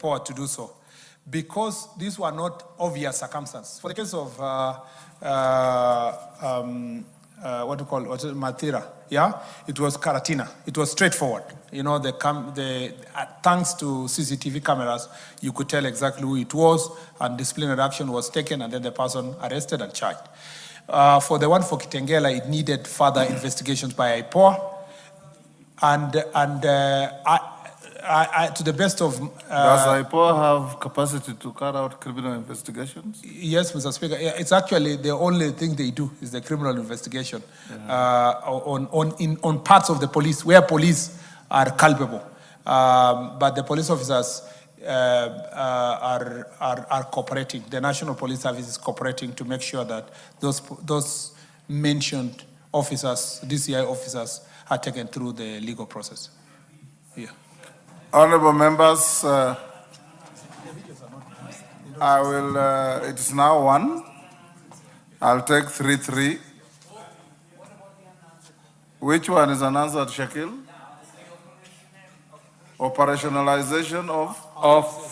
power to do so, because these were not obvious circumstances. For the case of Mathira, it was Karatina. It was straightforward. You know, thanks to CCTV cameras, you could tell exactly who it was, and disciplinary action was taken, and then the person arrested and charged. For the one for Kitengela, it needed further investigations by IPOA, and to the best of... Does IPOA have capacity to carry out criminal investigations? Yes, Mr. Speaker. It's actually the only thing they do is the criminal investigation on parts of the police, where police are culpable. But the police officers are cooperating. The National Police Service is cooperating to make sure that those mentioned officers, DCI officers, are taken through the legal process. Yeah. Honorable members, it is now 1. I'll take 3-3. Which one is unanswered, Shakil? Operationalization of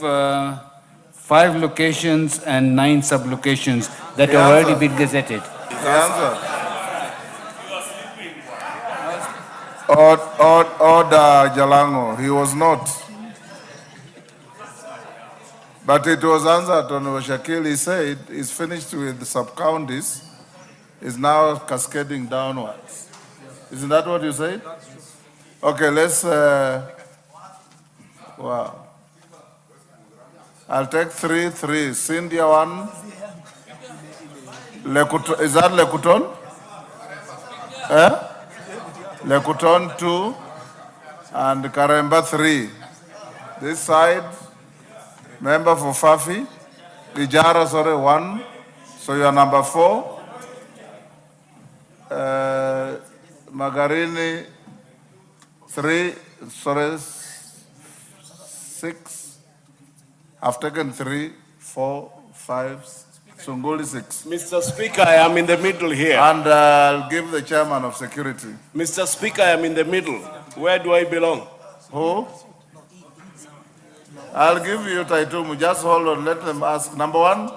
5 locations and 9 sub-locations that have already been gazetted. The answer. Order Jalango, he was not. But it was answered on Shakil. He said he's finished with the sub-counties, is now cascading downwards. Isn't that what you said? Okay, let's... wow. I'll take 3-3. Scindia 1. Is that Lekuton? Lekuton 2. And Karemba 3. This side, member for Fafi. Ijara, 1. So you are number 4. Magarini 3. 6. I've taken 3, 4, 5, Sunguli 6. Mr. Speaker, I am in the middle here. And I'll give the chairman of security. Mr. Speaker, I am in the middle. Where do I belong? Who? I'll give you Taitumu. Just hold on. Let them ask. Number 1.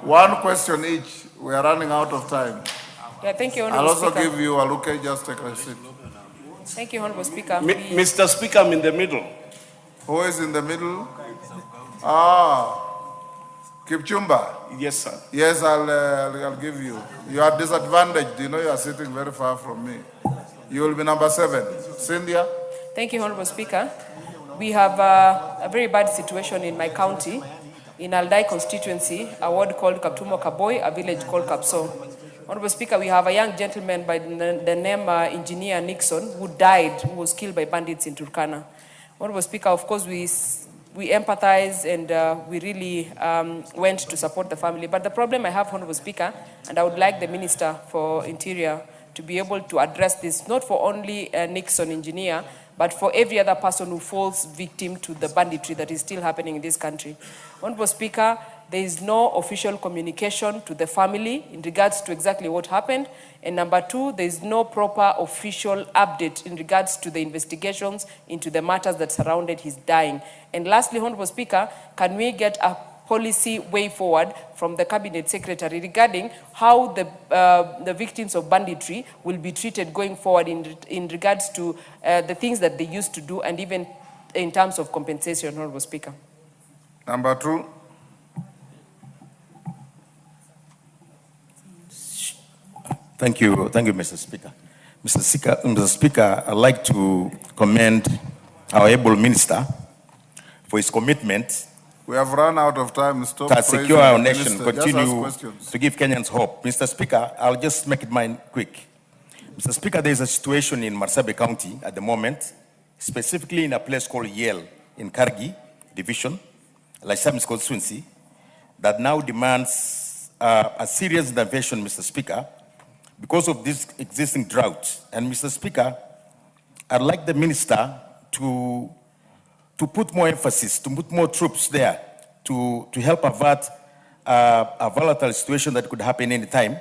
1 question each. We are running out of time. Yeah, thank you, I'll also give you Aluke. Just take a seat. Thank you, Honorable Speaker. Mr. Speaker, I'm in the middle. Who is in the middle? Kipchumba. Yes, sir. Yes, I'll give you. You are disadvantaged. You know you are sitting very far from me. You will be number 7. Scindia. Thank you, Honorable Speaker. We have a very bad situation in my county, in Aldai constituency, a ward called Kaptumo Kaboy, a village called Kapso. Honorable Speaker, we have a young gentleman by the name Engineer Nixon who died, who was killed by bandits in Turkana. Honorable Speaker, of course, we empathize and we really went to support the family. But the problem I have, Honorable Speaker, and I would like the Minister for Interior to be able to address this, not for only Nixon Engineer, but for every other person who falls victim to the banditry that is still happening in this country. Honorable Speaker, there is no official communication to the family in regards to exactly what happened. And number 2, there is no proper official update in regards to the investigations into the matters that surrounded his dying. And lastly, Honorable Speaker, can we get a policy way forward from the Cabinet Secretary regarding how the victims of banditry will be treated going forward in regards to the things that they used to do and even in terms of compensation, Honorable Speaker? Number 2. Thank you, Mr. Speaker. Mr. Speaker, I'd like to commend our able minister for his commitment. We have run out of time. Stop to secure our nation, minister. continue to give Kenyans hope. Mr. Speaker, I'll just make it mine quick. Mr. Speaker, there is a situation in Marsabit County at the moment, specifically in a place called Yale in Kargi Division, Laisamis constituency, that now demands a serious intervention, Mr. Speaker, because of this existing drought. And Mr. Speaker, I'd like the minister to put more emphasis, to put more troops there to help avert a volatile situation that could happen any time.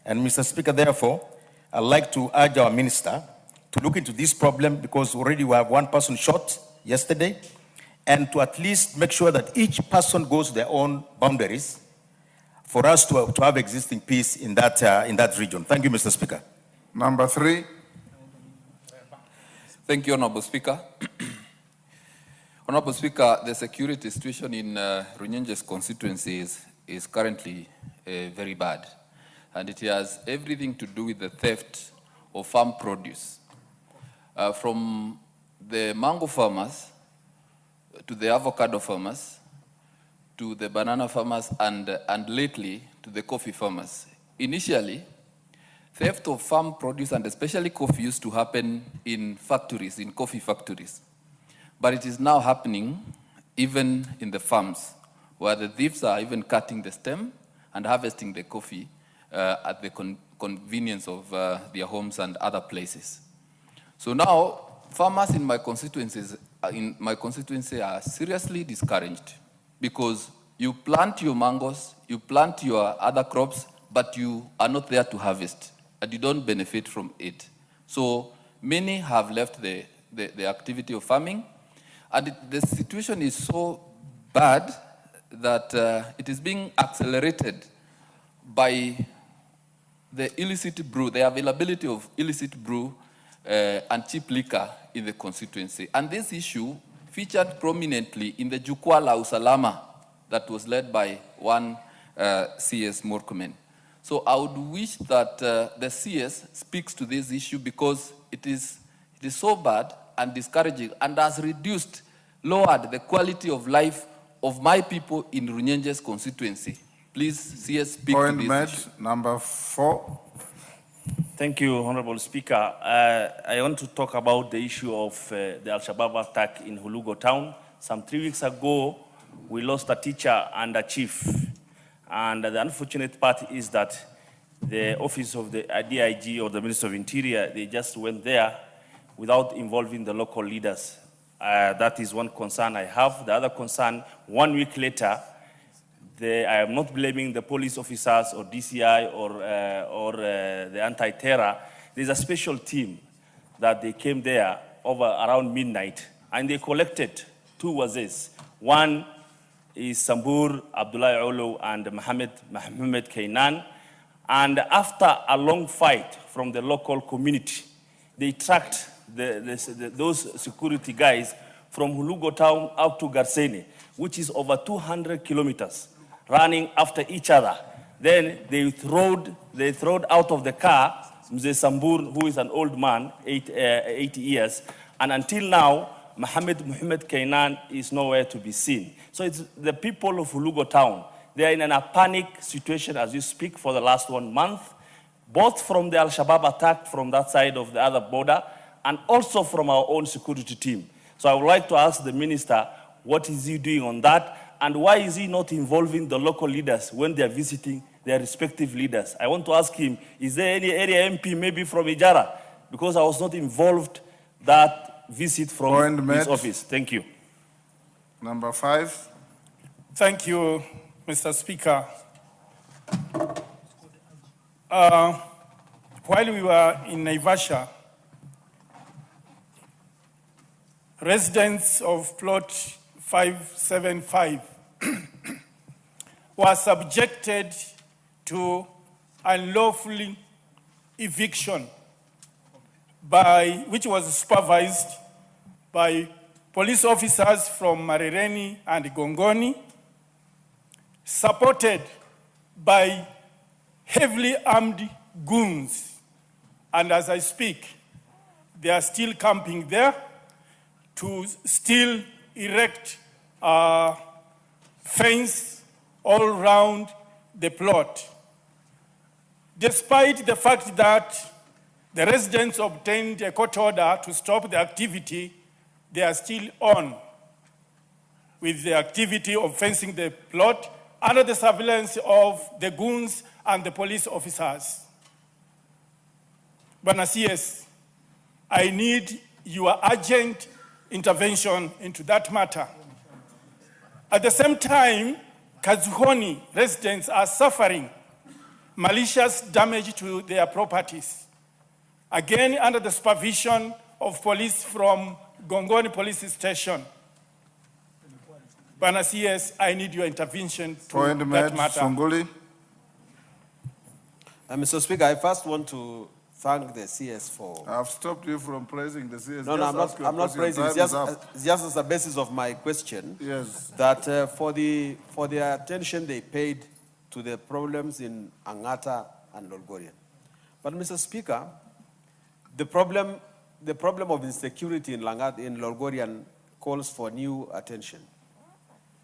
And Mr. Speaker, therefore, I'd like to urge our minister to look into this problem because already we have 1 person shot yesterday. and to at least make sure that each person goes their own boundaries for us to have existing peace in that region. Thank you, Mr. Speaker. Number 3. Thank you, Honorable Speaker. Honorable Speaker, the security situation in Runyenjes constituency is currently very bad, and it has everything to do with the theft of farm produce. From the mango farmers to the avocado farmers to the banana farmers and lately to the coffee farmers. Initially, theft of farm produce and especially coffee used to happen in factories, in coffee factories. But it is now happening even in the farms, where the thieves are even cutting the stem and harvesting the coffee at the convenience of their homes and other places. So now, farmers in my constituency are seriously discouraged because you plant your mangoes, you plant your other crops, but you are not there to harvest, and you don't benefit from it. So many have left the activity of farming, and the situation is so bad that it is being accelerated by the illicit brew, the availability of illicit brew and cheap liquor in the constituency. And this issue featured prominently in the Jukwaa la Usalama that was led by one CS Murkomen. So I would wish that the CS speaks to this issue because it is so bad and discouraging and has lowered the quality of life of my people in Runyenjes constituency. Please, CS, speak to this issue. Number 4. Thank you, Honorable Speaker. I want to talk about the issue of the Al-Shabaab attack in Hulugo town. Some 3 weeks ago, we lost a teacher and a chief. And the unfortunate part is that the office of the DIG or the Minister of Interior, they just went there without involving the local leaders. That is one concern I have. The other concern, 1 week later, I am not blaming the police officers or DCI or the anti-terror. There's a special team that they came there around midnight, and they collected 2 wazis. One is Sambur Abdullah Olo and Mohammed Kainan. And after a long fight from the local community, they tracked those security guys from Hulugo town out to Garsene, which is over 200 kilometers, running after each other. Then they throwed out of the car Mzee Sambur, who is an old man, 80 years, and until now, Mohammed Kainan is nowhere to be seen. So it's the people of Hulugo town. They are in a panic situation as you speak for the last 1 month, both from the Al-Shabaab attack from that side of the other border, and also from our own security team. So I would like to ask the minister, what is he doing on that? And why is he not involving the local leaders when they are visiting their respective leaders? I want to ask him, is there any area MP maybe from Ijara? Because I was not involved that visit from his office. Thank you. Number 5. Thank you, Mr. Speaker. While we were in Naivasha, residents of plot 575 were subjected to unlawful eviction which was supervised by police officers from Marereni and Gongoni, supported by heavily armed goons. And as I speak, they are still camping there to still erect a fence all around the plot. Despite the fact that the residents obtained a court order to stop the activity, they are still on with the activity of fencing the plot under the surveillance of the goons and the police officers. Bwana CS, I need your urgent intervention into that matter. At the same time, Kazuhoni residents are suffering malicious damage to their properties. Again, under the supervision of police from Gongoni Police Station. Bwana CS, I need your intervention to Point that made, matter. Sunguli. Mr. Speaker, I first want to thank the CS for... I've stopped you from praising the CS. No, I'm not praising. It's just as the basis of my question. Yes. That for the attention they paid to the problems in Angata and Lolgorian. But Mr. Speaker, the problem of insecurity in Lolgorian calls for new attention.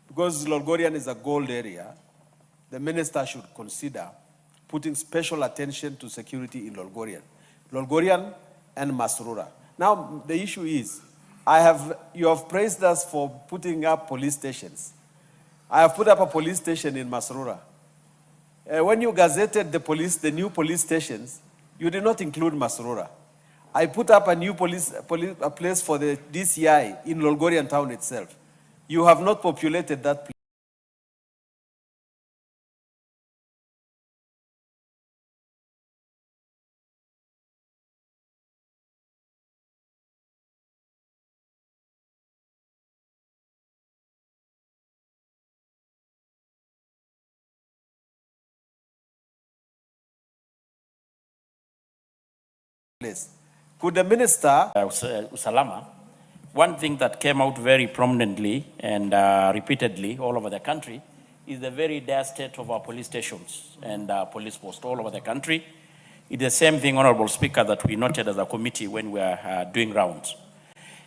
Because Lolgorian is a gold area, the minister should consider putting special attention to security in Lolgorian and Masrura. Now, the issue is, you have praised us for putting up police stations. I have put up a police station in Masrura. When you gazetted the new police stations, you did not include Masrura. I put up a new place for the DCI in Lolgorian town itself. You have not populated that place. Could the minister... Usalama, one thing that came out very prominently and repeatedly all over the country is the very dire state of our police stations and police posts all over the country. It's the same thing, Honorable Speaker, that we noted as a committee when we were doing rounds.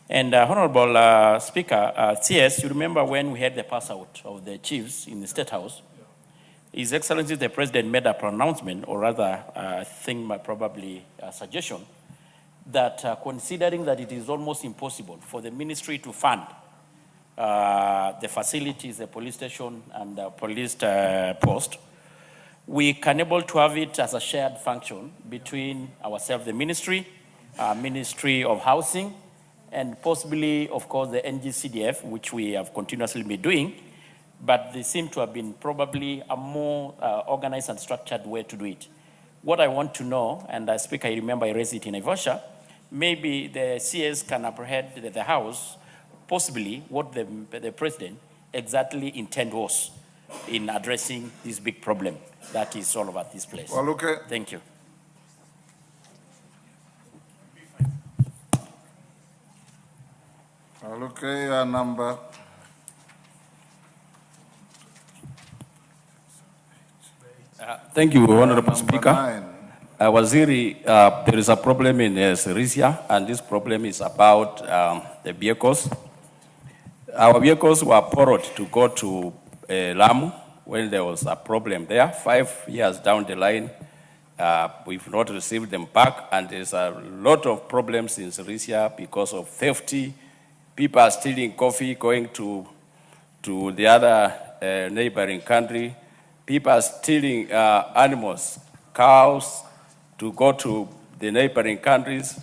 And Honorable Speaker, CS, you remember when we had the pass out of the chiefs in the State House, His Excellency the President made a pronouncement, or rather, I think probably a suggestion, that considering that it is almost impossible for the ministry to fund the facilities, the police station and the police post, we can able to have it as a shared function between ourselves, the ministry, Ministry of Housing, and possibly, of course, the NGCDF, which we have continuously been doing, but they seem to have been probably a more organized and structured way to do it. What I want to know, and I speak, I remember I raised it in Ivasha, maybe the CS can apprehend the House, possibly what the President exactly intend was in addressing this big problem that is all over this place. Well, okay. Thank you. Well, okay, number. Thank you, Honorable Number Speaker. 9. Waziri, there is a problem in Sirisia, and this problem is about the vehicles. Our vehicles were borrowed to go to Lamu when there was a problem there. 5 years down the line, we've not received them back, and there's a lot of problems in Sirisia because of theft. People are stealing coffee, going to the other neighboring country. People are stealing animals, cows, to go to the neighboring countries.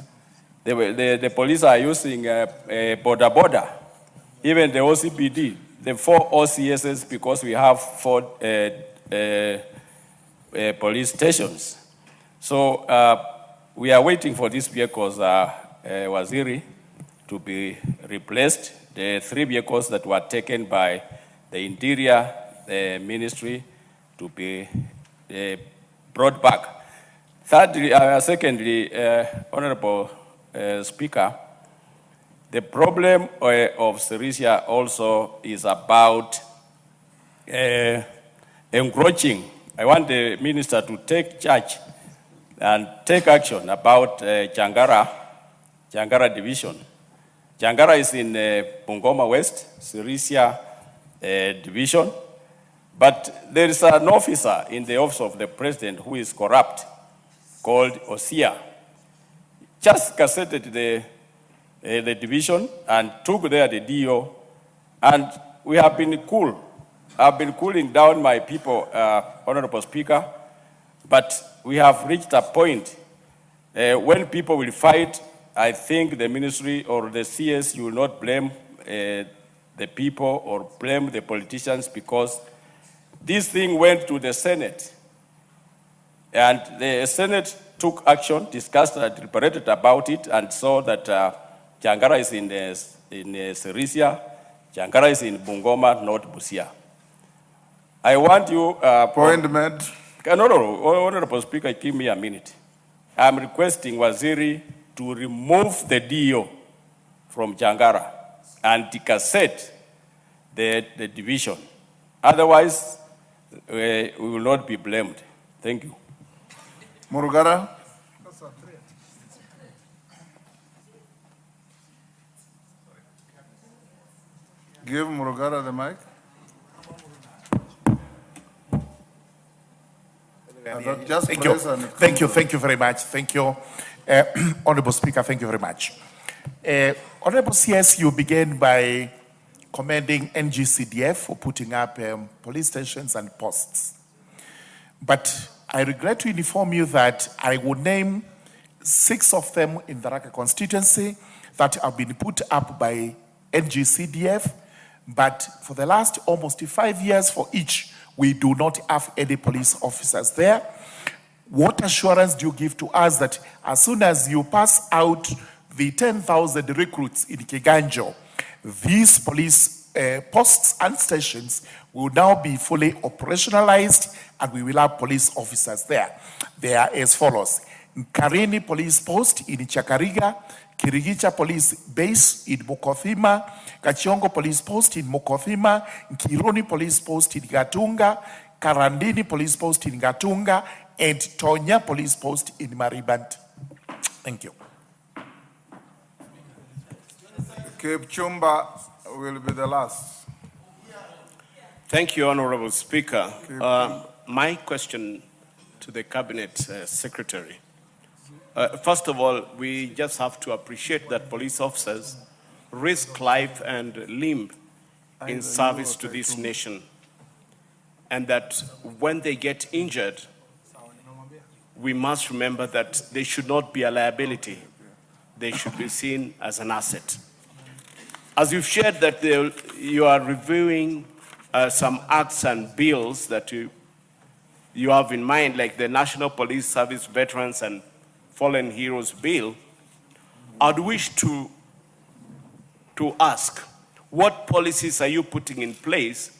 The police are using border. Even the OCPD, the 4 OCSs, because we have 4 police stations. So we are waiting for these vehicles, Waziri, to be replaced. The 3 vehicles that were taken by the Interior Ministry to be brought back. Thirdly, secondly, Honorable Speaker, the problem of Sirisia also is about encroaching. I want the minister to take charge and take action about Jangara division. Jangara is in Bungoma West, Sirisia division, but there is an officer in the office of the president who is corrupt, called Osia. Just gazetted the division and took there the DO, and we have been cool. I've been cooling down my people, Honorable Speaker, but we have reached a point when people will fight. I think the ministry or the CS, you will not blame the people or blame the politicians, because this thing went to the Senate. And the Senate took action, discussed and deliberated about it, and saw that Jangara is in Sirisia, Changara is in Bungoma, not Busia. I want you... Point made. No, Honorable Speaker, give me a minute. I'm requesting Waziri to remove the DO from Changara and decassette the division. Otherwise, we will not be blamed. Thank you. Murugara? Give Murugara the mic. Just Thank you. press and Thank you very much. Thank you, Honorable Speaker. Thank you very much. Honorable CS, you began by commending NGCDF for putting up police stations and posts. But I regret to inform you that I will name 6 of them in the Raka constituency that have been put up by NGCDF, but for the last almost 5 years for each, we do not have any police officers there. What assurance do you give to us that as soon as you pass out the 10,000 recruits in Kiganjo, these police posts and stations will now be fully operationalized and we will have police officers there? They are as follows: Karini Police Post in Chakariga, Kirigicha Police Base in Mukothima, Kachiongo Police Post in Mukothima, Kironi Police Post in Gatunga, Karandini Police Post in Gatunga, and Tonya Police Post in Mariband. Thank you. Cape Chumba will be the last. Thank you, Honorable Speaker. My question to the Cabinet Secretary. First of all, we just have to appreciate that police officers risk life and limb in service to this nation, and that when they get injured, we must remember that they should not be a liability. They should be seen as an asset. As you've shared that you are reviewing some acts and bills that you have in mind, like the National Police Service Veterans and Fallen Heroes Bill, I'd wish to ask, what policies are you putting in place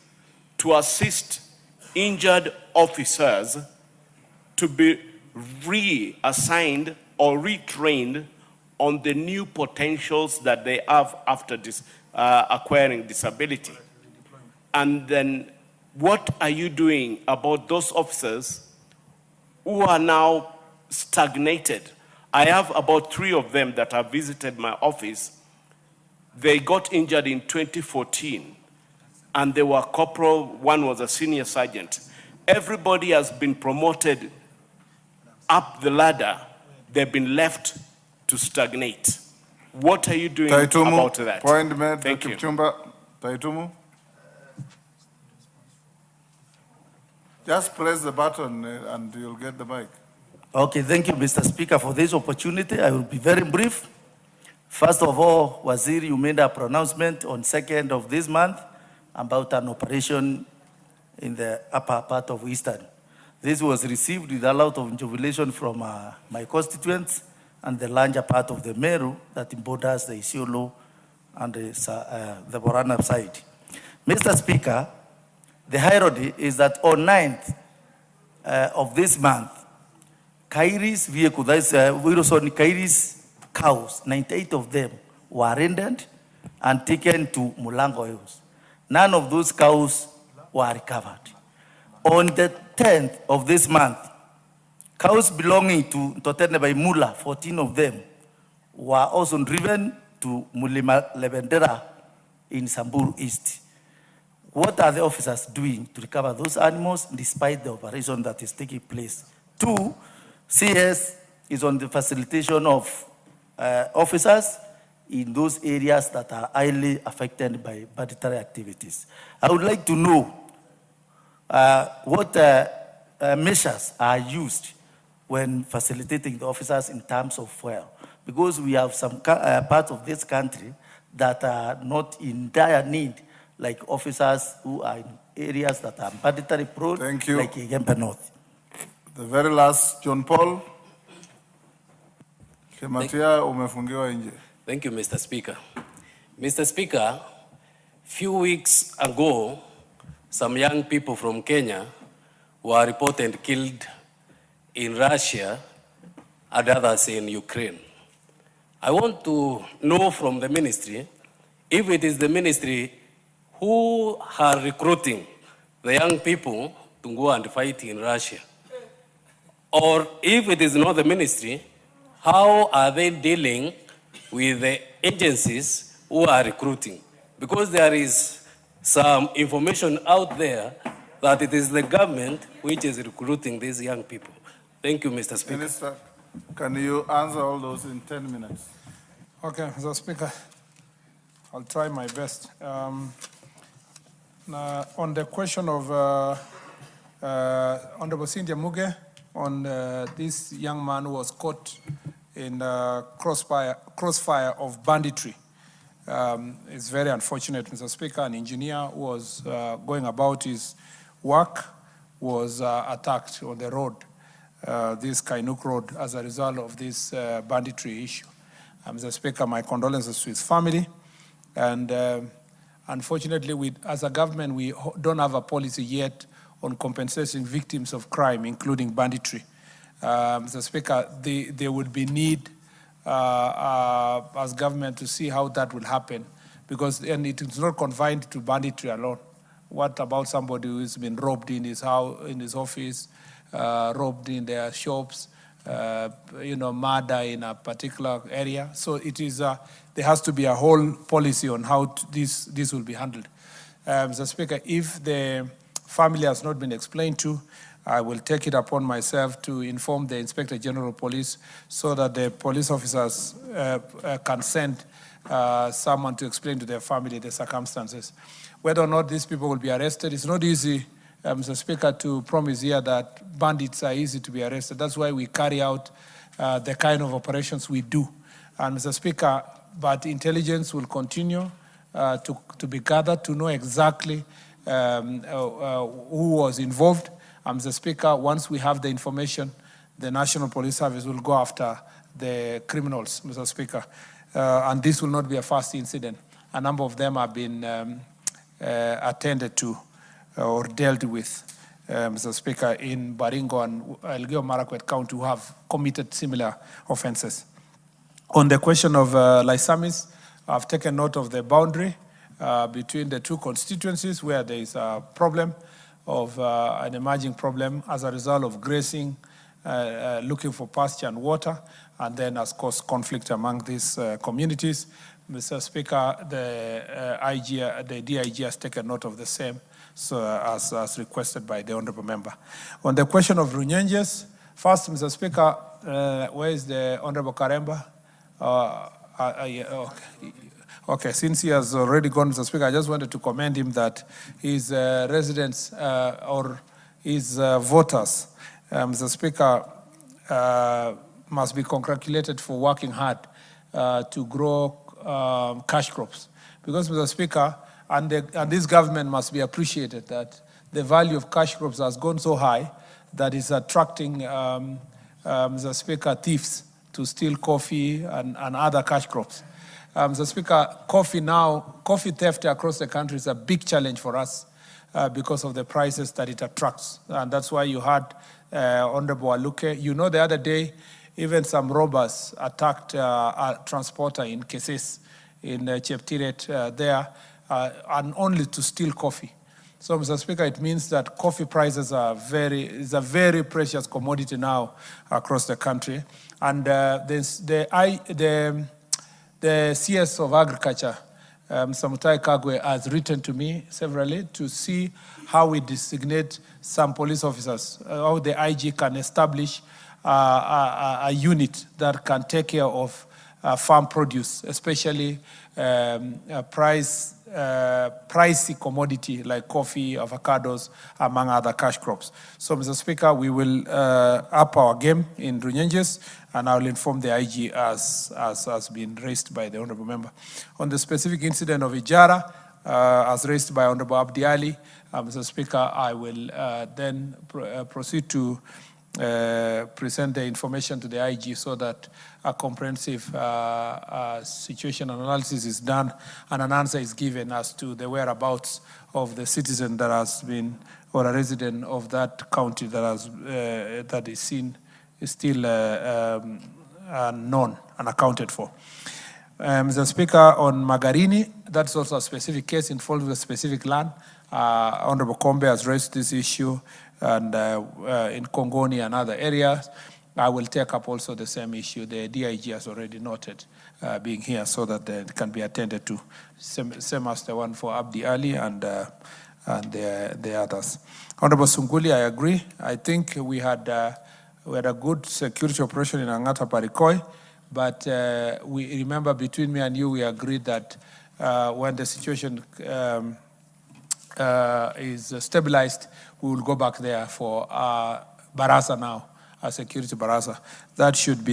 to assist injured officers to be reassigned or retrained on the new potentials that they have after acquiring disability? And then what are you doing about those officers who are now stagnated? I have about 3 of them that have visited my office. They got injured in 2014, and they were corporal, one was a senior sergeant. Everybody has been promoted up the ladder. They've been left to stagnate. What are you doing about that? Point made. Thank you. Chumba. Taitumu. Just press the button and you'll get the mic. Okay, thank you, Mr. Speaker, for this opportunity. I will be very brief. First of all, Waziri, you made a pronouncement on 2nd of this month about an operation in the upper part of Eastern. This was received with a lot of jubilation from my constituents and the larger part of the Meru that borders the Isiolo and the Borana side. Mr. Speaker, the irony is that on 9th of this month, Kairis vehicle, that is Wilson Kairis cows, 98 of them were rendered and taken to Mulango Hills. None of those cows were recovered. On the 10th of this month, cows belonging to Totene by Mula, 14 of them, were also driven to Mulima Levendera in Samburu East. What are the officers doing to recover those animals despite the operation that is taking place? 2, CS is on the facilitation of officers in those areas that are highly affected by predatory activities. I would like to know what measures are used when facilitating the officers in terms of fuel, because we have some parts of this country that are not in dire need, like officers who are in areas that are predatory prone, like Igembe North. The very last, John Paul. Kematia umefungiwa nje. Thank you, Mr. Speaker. Mr. Speaker, Few weeks ago, some young people from Kenya were reported killed in Russia and others in Ukraine. I want to know from the ministry if it is the ministry who are recruiting the young people to go and fight in Russia. Or if it is not the ministry, how are they dealing with the agencies who are recruiting? Because there is some information out there that it is the government which is recruiting these young people. Thank you, Mr. Speaker. Minister, can you answer all those in 10 minutes? Okay, Mr. Speaker, I'll try my best. Now, on the question of Honorable Cynthia Muge, on this young man who was caught in crossfire of banditry. It's very unfortunate, Mr. Speaker. An engineer who was going about his work was attacked on the road, this Kainuk Road, as a result of this banditry issue. Mr. Speaker, my condolences to his family. And unfortunately, as a government, we don't have a policy yet on compensating victims of crime, including banditry. Mr. Speaker, there would be need as government to see how that will happen, because and it is not confined to banditry alone. What about somebody who has been robbed in his house, in his office, robbed in their shops, murder in a particular area? So it is there has to be a whole policy on how this will be handled. Mr. Speaker, if the family has not been explained to, I will take it upon myself to inform the Inspector General of Police so that the police officers can send someone to explain to their family the circumstances. Whether or not these people will be arrested, it's not easy, Mr. Speaker, to promise here that bandits are easy to be arrested. That's why we carry out the kind of operations we do. And Mr. Speaker, but intelligence will continue to be gathered to know exactly who was involved. Mr. Speaker, once we have the information, the National Police Service will go after the criminals, Mr. Speaker. And this will not be a first incident. A number of them have been attended to or dealt with, Mr. Speaker, in Baringo and Elgeyo Marakwet County who have committed similar offenses. On the question of Lysamis, I've taken note of the boundary between the two constituencies where there is a problem of an emerging problem as a result of grazing, looking for pasture and water, and then has caused conflict among these communities. Mr. Speaker, the DIG has taken note of the same, so as requested by the Honourable Member. On the question of Runyenjes, first, Mr. Speaker, where is the Honourable Karemba? Okay, since he has already gone, Mr. Speaker, I just wanted to commend him that his residents or his voters, Mr. Speaker, must be congratulated for working hard to grow cash crops. Because, Mr. Speaker, and this government must be appreciated that the value of cash crops has gone so high that it's attracting, Mr. Speaker, thieves to steal coffee and other cash crops. Mr. Speaker, coffee theft across the country is a big challenge for us because of the prices that it attracts. And that's why you had Honorable Aluke. You know, the other day, even some robbers attacked a transporter in Keses, in Cheptiret there, and only to steal coffee. So, Mr. Speaker, it means that coffee prices is a very precious commodity now across the country. And the CS of Agriculture, Samutai Kagwe, has written to me severally to see how we designate some police officers, how the IG can establish a unit that can take care of farm produce, especially pricey commodity like coffee, avocados, among other cash crops. So, Mr. Speaker, we will up our game in Runyenjes, and I will inform the IG as has been raised by the Honourable Member. On the specific incident of Ijara, as raised by Honourable Abdi Ali, Mr. Speaker, I will then proceed to present the information to the IG so that a comprehensive situation analysis is done and an answer is given as to the whereabouts of the citizen that has been, or a resident of that county that has that is seen is still unknown and accounted for. Mr. Speaker, on Magarini, that's also a specific case involving a specific land. Honorable Kombe has raised this issue, and in Kongoni and other areas. I will take up also the same issue. The DIG has already noted being here so that it can be attended to, same as the one for Abdi Ali and the others. Honorable Sunguli, I agree. I think we had a good security operation in Angata Parikoi, but we remember between me and you, we agreed that when the situation is stabilized, we will go back there for Barasa now, a security Barasa. That should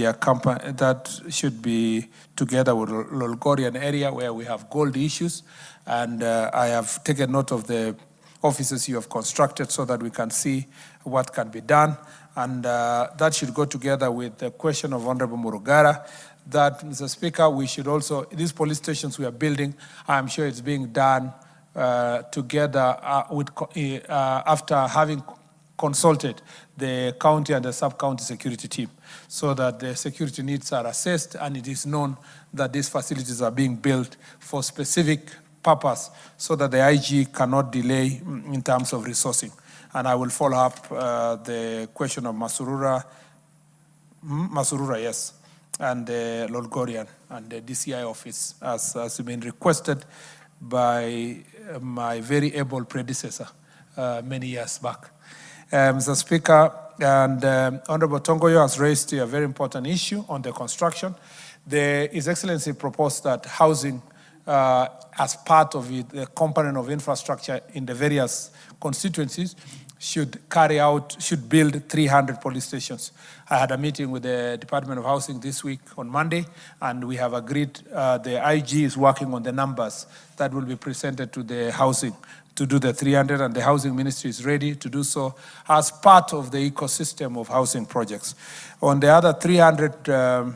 be together with Lolgorian area where we have gold issues, and I have taken note of the offices you have constructed so that we can see what can be done, and that should go together with the question of Honorable Murugara, that, Mr. Speaker, we should also, these police stations we are building, I'm sure it's being done together after having consulted the county and the sub-county security team, so that the security needs are assessed and it is known that these facilities are being built for specific purpose, so that the IG cannot delay in terms of resourcing. And I will follow up the question of Masurura, yes, and the Lolgorian and the DCI office as been requested by my very able predecessor many years back. Mr. Speaker, and Honorable Tongoyo has raised a very important issue on the construction. His Excellency proposed that housing as part of the component of infrastructure in the various constituencies should build 300 police stations. I had a meeting with the Department of Housing this week on Monday, and we have agreed the IG is working on the numbers that will be presented to the housing to do the 300, and the Housing Ministry is ready to do so as part of the ecosystem of housing projects. On the other 300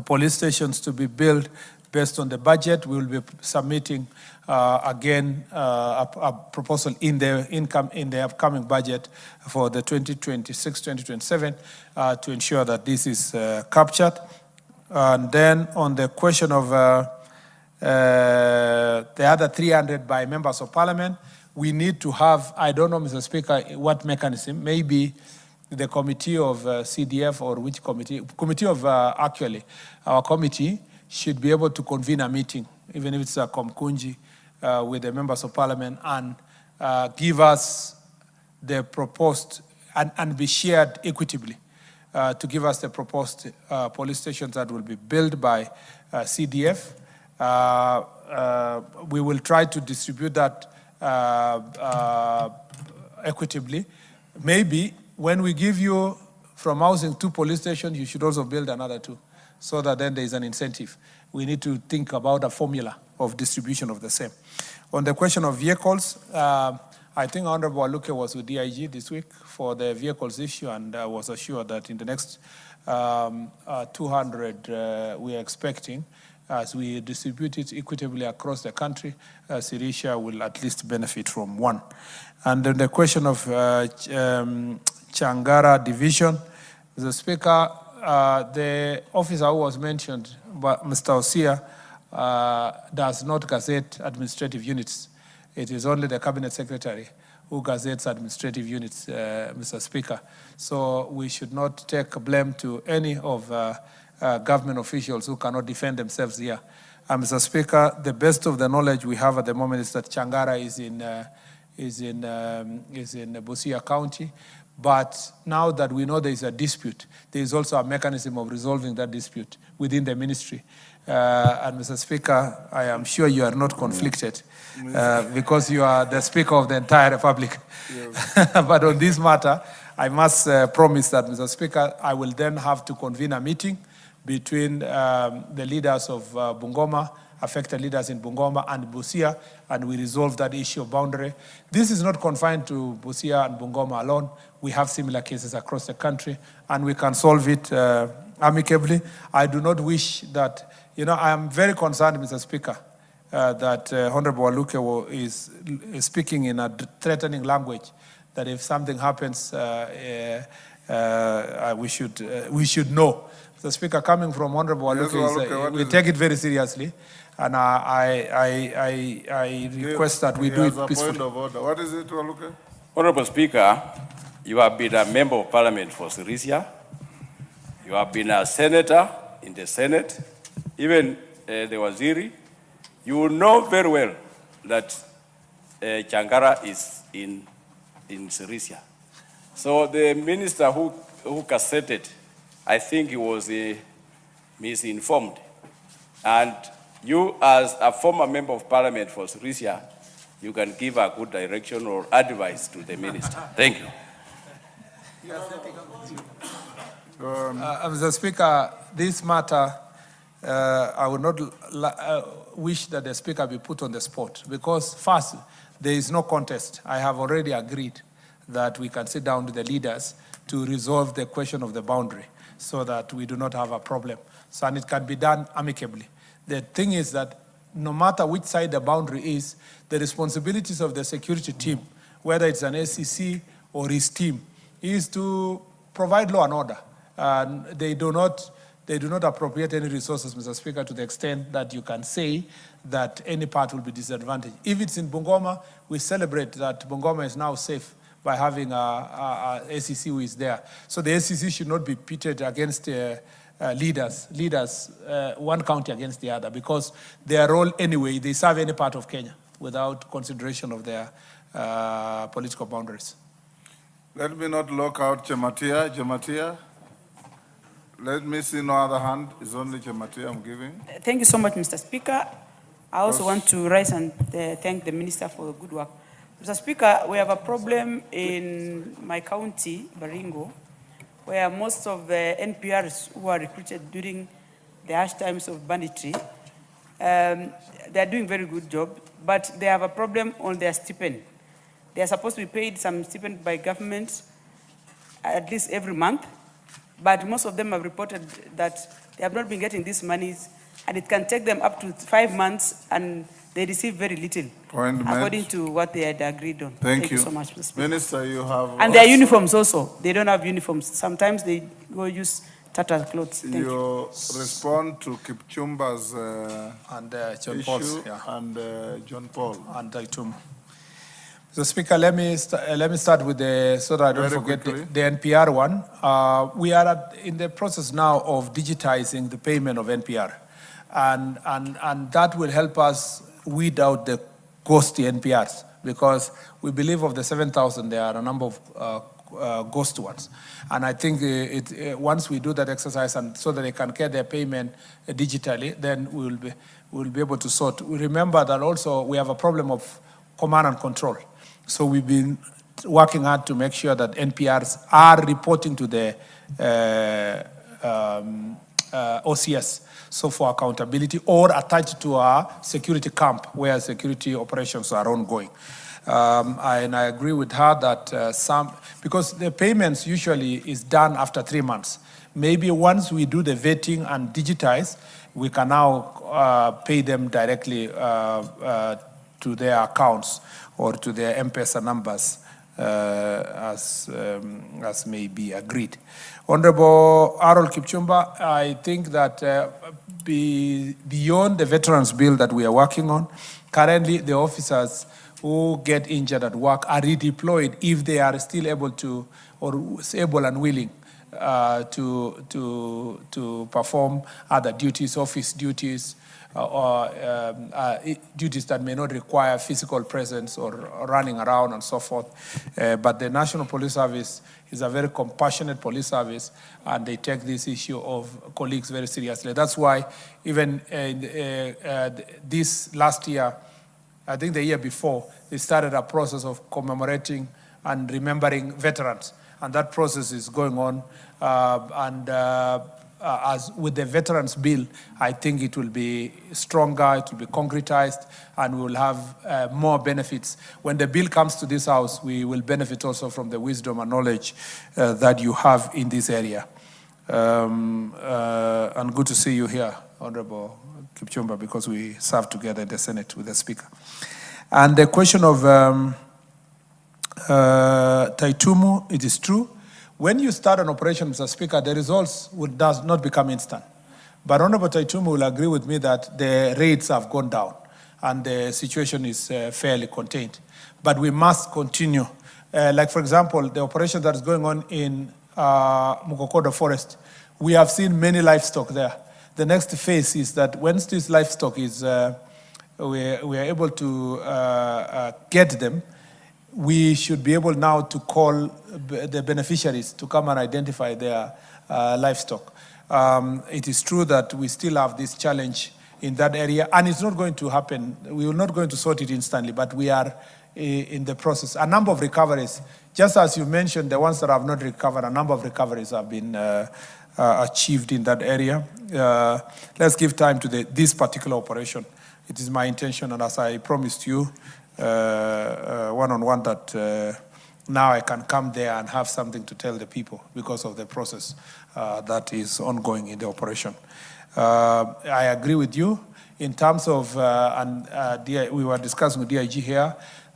police stations to be built based on the budget, we will be submitting again a proposal in the upcoming budget for the 2026-2027 to ensure that this is captured. And then on the question of the other 300 by members of parliament, we need to have, I don't know, Mr. Speaker, what mechanism, maybe the committee of CDF or which committee of actually, our committee should be able to convene a meeting, even if it's a Komkunji, with the members of parliament and give us the proposed, and be shared equitably, to give us the proposed police stations that will be built by CDF. We will try to distribute that equitably. Maybe when we give you from housing 2 police stations, you should also build another 2, so that then there is an incentive. We need to think about a formula of distribution of the same. On the question of vehicles, I think Honorable Aluke was with DIG this week for the vehicles issue, and was assured that in the next 200 we are expecting, as we distribute it equitably across the country, Sirisha will at least benefit from 1. And then the question of Changara division, the Speaker, the officer who was mentioned, Mr. Osia, does not gazette administrative units. It is only the Cabinet Secretary who gazettes administrative units, Mr. Speaker. So we should not take blame to any of government officials who cannot defend themselves here. Mr. Speaker, the best of the knowledge we have at the moment is that Changara is in Busia County. But now that we know there is a dispute, there is also a mechanism of resolving that dispute within the ministry. And Mr. Speaker, I am sure you are not conflicted because you are the Speaker of the entire Republic. Yes. But on this matter, I must promise that, Mr. Speaker, I will then have to convene a meeting between the leaders of Bungoma affected leaders in Bungoma and Busia, and we resolved that issue of boundary. This is not confined to Busia and Bungoma alone. We have similar cases across the country, and we can solve it amicably. I do not wish that, I am very concerned, Mr. Speaker, that Honorable Waluke is speaking in a threatening language, that if something happens, we should know. The Speaker, coming from Honorable Waluke, we take it very seriously, and I request that we do it peacefully. Point of order. What is it, Waluke? Honorable Speaker, you have been a member of parliament for Sirisia. You have been a senator in the Senate, even the Waziri. You know very well that Changara is in Sirisia. So the minister who cassetted, I think he was misinformed. And you, as a former member of parliament for Sirisia, you can give a good direction or advice to the minister. Thank you. Mr. Speaker, this matter, I would not wish that the Speaker be put on the spot, because first, there is no contest. I have already agreed that we can sit down with the leaders to resolve the question of the boundary so that we do not have a problem. So, and it can be done amicably. The thing is that no matter which side the boundary is, the responsibilities of the security team, whether it's an SEC or his team, is to provide law and order. And they do not appropriate any resources, Mr. Speaker, to the extent that you can say that any part will be disadvantaged. If it's in Bungoma, we celebrate that Bungoma is now safe by having a SEC who is there. So the SEC should not be pitted against leaders, one county against the other, because their role anyway, they serve any part of Kenya without consideration of their political boundaries. Let me not lock out Jematia. Jematia. Let me see no other hand. It's only Jematia I'm giving. Thank you so much, Mr. Speaker. I also want to rise and thank the Minister for the good work. Mr. Speaker, we have a problem in my county, Baringo, where most of the NPRs who are recruited during the harsh times of banditry, they are doing a very good job, but they have a problem on their stipend. They are supposed to be paid some stipend by government at least every month, but most of them have reported that they have not been getting these monies, and it can take them up to 5 months, and they receive very little, according to what they had agreed on. Thank you so much, Mr. Speaker. Minister, you have... And their uniforms also. They don't have uniforms. Sometimes they go use Tata clothes. Thank you. Respond to Kipchumba's and John issue Paul's, yeah. and John Paul. And Itum. Mr. Speaker, let me start with so that I don't forget the NPR one. We are in the process now of digitizing the payment of NPR. And that will help us weed out the ghosty NPRs, because we believe of the 7,000, there are a number of ghost ones. And I think once we do that exercise and so that they can get their payment digitally, then we'll be able to sort. We remember that also we have a problem of command and control. So we've been working hard to make sure that NPRs are reporting to the OCS, so for accountability, or attached to our security camp where security operations are ongoing. And I agree with her that because the payments usually is done after 3 months. Maybe once we do the vetting and digitize, we can now pay them directly to their accounts or to their M-Pesa numbers as may be agreed. Honorable Harold Kipchumba, I think that beyond the veterans bill that we are working on, currently the officers who get injured at work are redeployed if they are still able to, or able and willing to perform other duties, office duties, or duties that may not require physical presence or running around and so forth. But the National Police Service is a very compassionate police service, and they take this issue of colleagues very seriously. That's why even this last year, I think the year before, they started a process of commemorating and remembering veterans. And that process is going on. as with the Veterans Bill, I think it will be stronger, it will be concretized, and we will have more benefits. When the bill comes to this House, we will benefit also from the wisdom and knowledge that you have in this area. And good to see you here, Honorable Kipchumba, because we served together in the Senate with the Speaker. And the question of Taitumu, it is true. When you start an operation, Mr. Speaker, the results does not become instant. But Honorable Taitumu will agree with me that the rates have gone down and the situation is fairly contained. But we must continue. Like, for example, the operation that is going on in Mukokodo Forest, we have seen many livestock there. The next phase is that once this livestock is, we are able to get them, we should be able now to call the beneficiaries to come and identify their livestock. It is true that we still have this challenge in that area, and it's not going to happen. We are not going to sort it instantly, but we are in the process. A number of recoveries, just as you mentioned, the ones that have not recovered, a number of recoveries have been achieved in that area. Let's give time to this particular operation. It is my intention, and as I promised you, one-on-one, that now I can come there and have something to tell the people because of the process that is ongoing in the operation. I agree with you in terms of, we were discussing with DIG here,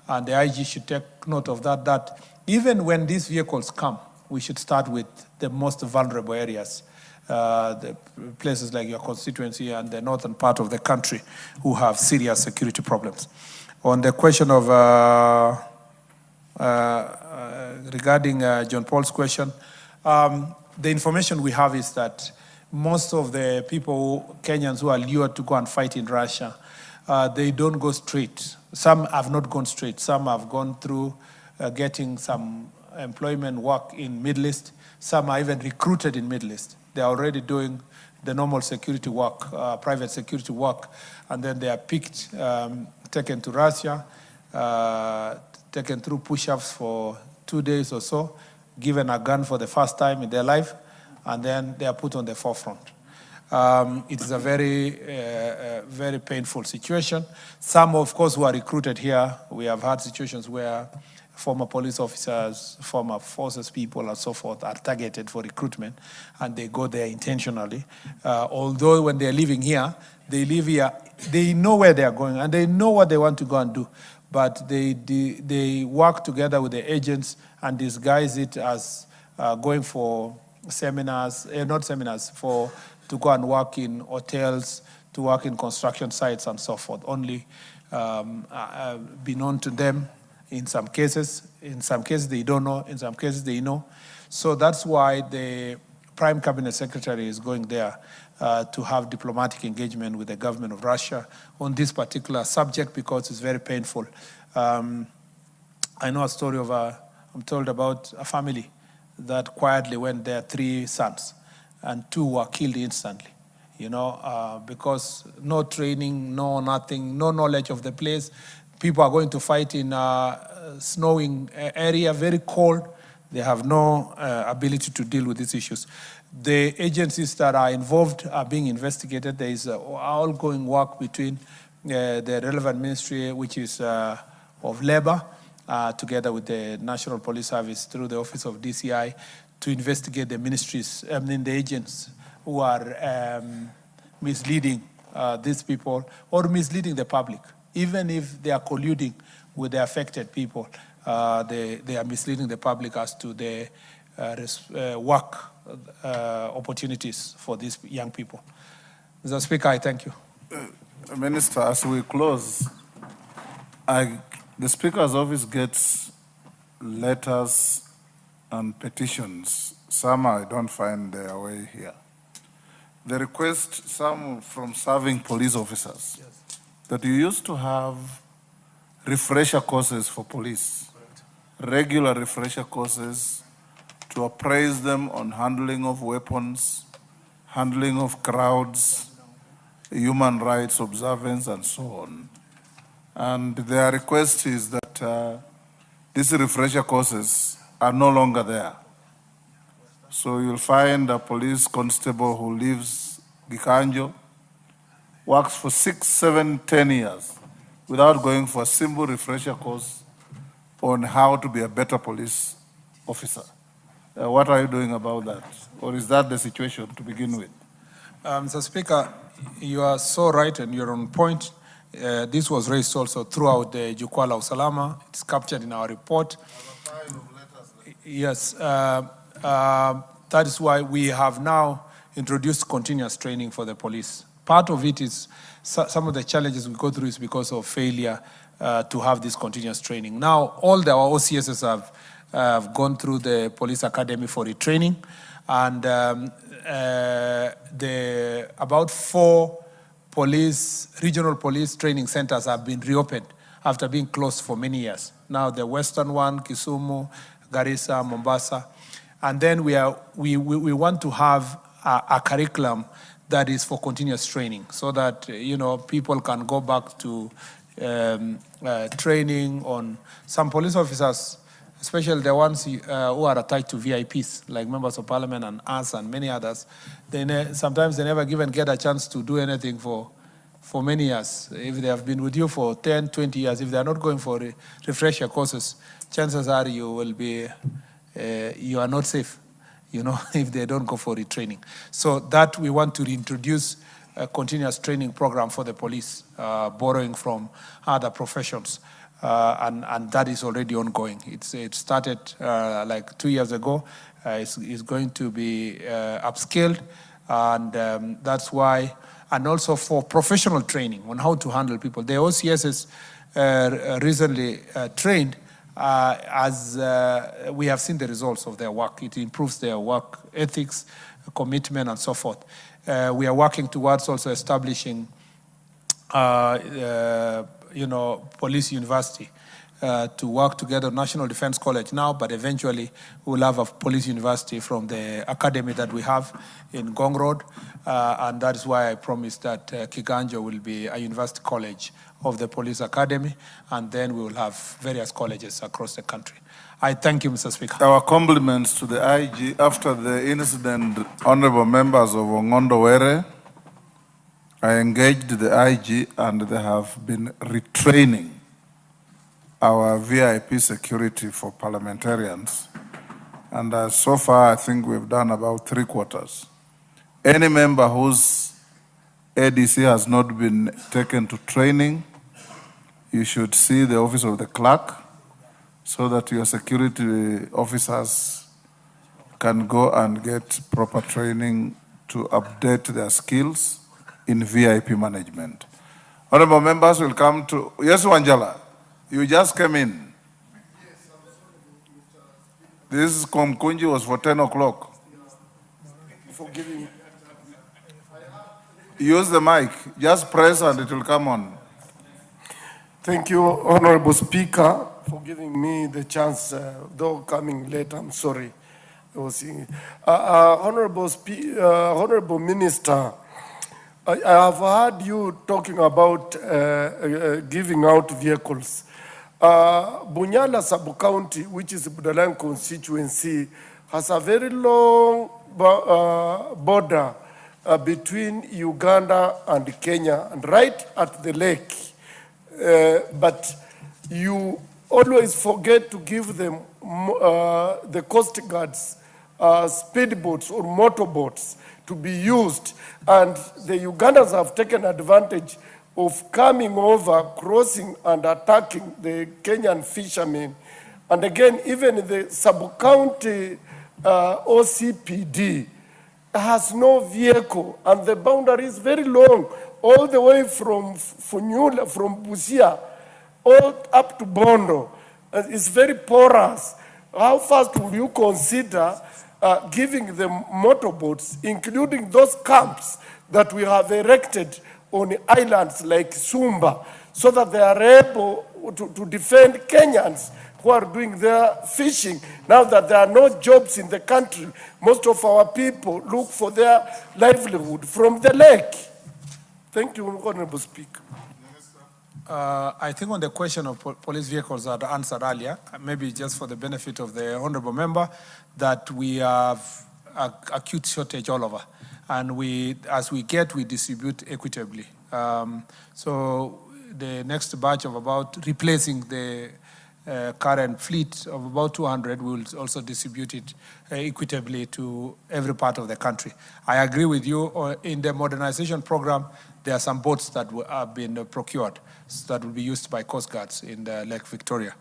and the IG should take note of that, that even when these vehicles come, we should start with the most vulnerable areas, the places like your constituency and the northern part of the country who have serious security problems. On the question of, regarding John Paul's question, the information we have is that most of the people, Kenyans who are lured to go and fight in Russia, they don't go straight. Some have not gone straight. Some have gone through getting some employment work in Middle East. Some are even recruited in Middle East. They are already doing the normal security work, private security work, and then they are picked, taken to Russia, taken through push-ups for 2 days or so, given a gun for the first time in their life, and then they are put on the forefront. It is a very, very painful situation. Some, of course, who are recruited here, we have had situations where former police officers, former forces people, and so forth are targeted for recruitment, and they go there intentionally. Although when they're living here, they live here, they know where they are going, and they know what they want to go and do. But they work together with the agents and disguise it as going for seminars, not seminars, to go and work in hotels, to work in construction sites and so forth, only be known to them in some cases. In some cases they don't know, in some cases they know. So that's why the Prime Cabinet Secretary is going there to have diplomatic engagement with the government of Russia on this particular subject, because it's very painful. I know a story of I'm told about a family that quietly went there, 3 sons, and 2 were killed instantly, because no training, no nothing, no knowledge of the place. People are going to fight in a snowing area, very cold. They have no ability to deal with these issues. The agencies that are involved are being investigated. There is ongoing work between the relevant ministry, which is of Labor, together with the National Police Service through the Office of DCI, to investigate the ministries, the agents who are misleading these people or misleading the public. Even if they are colluding with the affected people, they are misleading the public as to the work opportunities for these young people. Mr. Speaker, I thank you. Minister, as we close, the Speaker's office gets letters and petitions. Some I don't find their way here. They request some from serving police officers. Yes. That you used to have refresher courses for police, regular refresher courses to appraise them on handling of weapons, handling of crowds, human rights observance, and so on. And their request is that these refresher courses are no longer there. So you'll find a police constable who lives Gikanjo, works for 6, 7, 10 years without going for a simple refresher course on how to be a better police officer. What are you doing about that? Or is that the situation to begin with? Mr. Speaker, you are so right and you're on point. This was raised also throughout the Jukwaa la Usalama. It's captured in our report. Yes, that is why we have now introduced continuous training for the police. Part of it is some of the challenges we go through is because of failure to have this continuous training. Now, all our OCSs have gone through the police academy for retraining, and about 4 regional police training centers have been reopened after being closed for many years. Now, the western one, Kisumu, Garissa, Mombasa, and then we want to have a curriculum that is for continuous training, so that people can go back to training on some police officers, especially the ones who are attached to VIPs, like members of parliament and us and many others. Sometimes they never even get a chance to do anything for many years. If they have been with you for 10, 20 years, if they are not going for refresher courses, chances are you are not safe, if they don't go for retraining. So that we want to reintroduce a continuous training program for the police, borrowing from other professions. And that is already ongoing. It started like 2 years ago. It's going to be upscaled, and that's why, and also for professional training on how to handle people. The OCS is recently trained as we have seen the results of their work. It improves their work ethics, commitment, and so forth. We are working towards also establishing police university to work together, National Defense College now, but eventually we'll have a police university from the academy that we have in Gong Road, and that is why I promised that Kiganjo will be a university college of the police academy, and then we will have various colleges across the country. I thank you, Mr. Speaker. Our compliments to the IG. After the incident, honorable members of Ongondo Were, I engaged the IG, and they have been retraining our VIP security for parliamentarians. And so far, I think we've done about 3/4. Any member whose ADC has not been taken to training, you should see the office of the clerk so that your security officers can go and get proper training to update their skills in VIP management. Honorable members will come to, yes, Wanjala, you just came in. This Komkunji was for 10 o'clock. Use the mic, just press and it will come on. Thank you, Honorable Speaker, for giving me the chance, though coming late, I'm sorry. I was seeing it. Honorable Minister, I have heard you talking about giving out vehicles. Bunyala Sub-County, which is Budalang constituency, has a very long border between Uganda and Kenya, and right at the lake. But you always forget to give them the Coast Guard's speedboats or motorboats to be used. And the Ugandans have taken advantage of coming over, crossing and attacking the Kenyan fishermen. And again, even the sub-county OCPD has no vehicle, and the boundary is very long, all the way from Funyula, from Busia, all up to Bondo. It's very porous. How fast will you consider giving them motorboats, including those camps that we have erected on islands like Sumba, so that they are able to defend Kenyans who are doing their fishing? Now that there are no jobs in the country, most of our people look for their livelihood from the lake. Thank you, Honorable Speaker. I think on the question of police vehicles that I answered earlier, maybe just for the benefit of the honorable member, that we have acute shortage all over. And as we get, we distribute equitably. So the next batch of about replacing the current fleet of about 200, we will also distribute it equitably to every part of the country. I agree with you. In the modernization program, there are some boats that have been procured that will be used by Coast Guards in the Lake Victoria.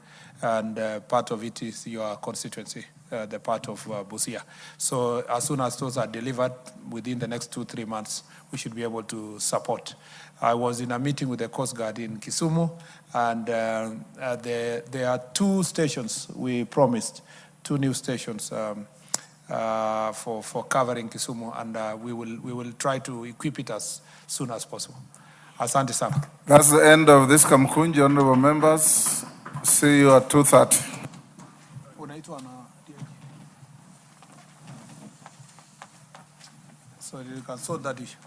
And part of it is your constituency, the part of Busia. So as soon as those are delivered, within the next 2-3 months, we should be able to support. I was in a meeting with the Coast Guard in Kisumu, and there are 2 stations we promised, 2 new stations for covering Kisumu, and we will try to equip it as soon as possible. Asante sana. That's the end of this Kamkunji, honorable members. See you at 2:30. So you can sort that issue.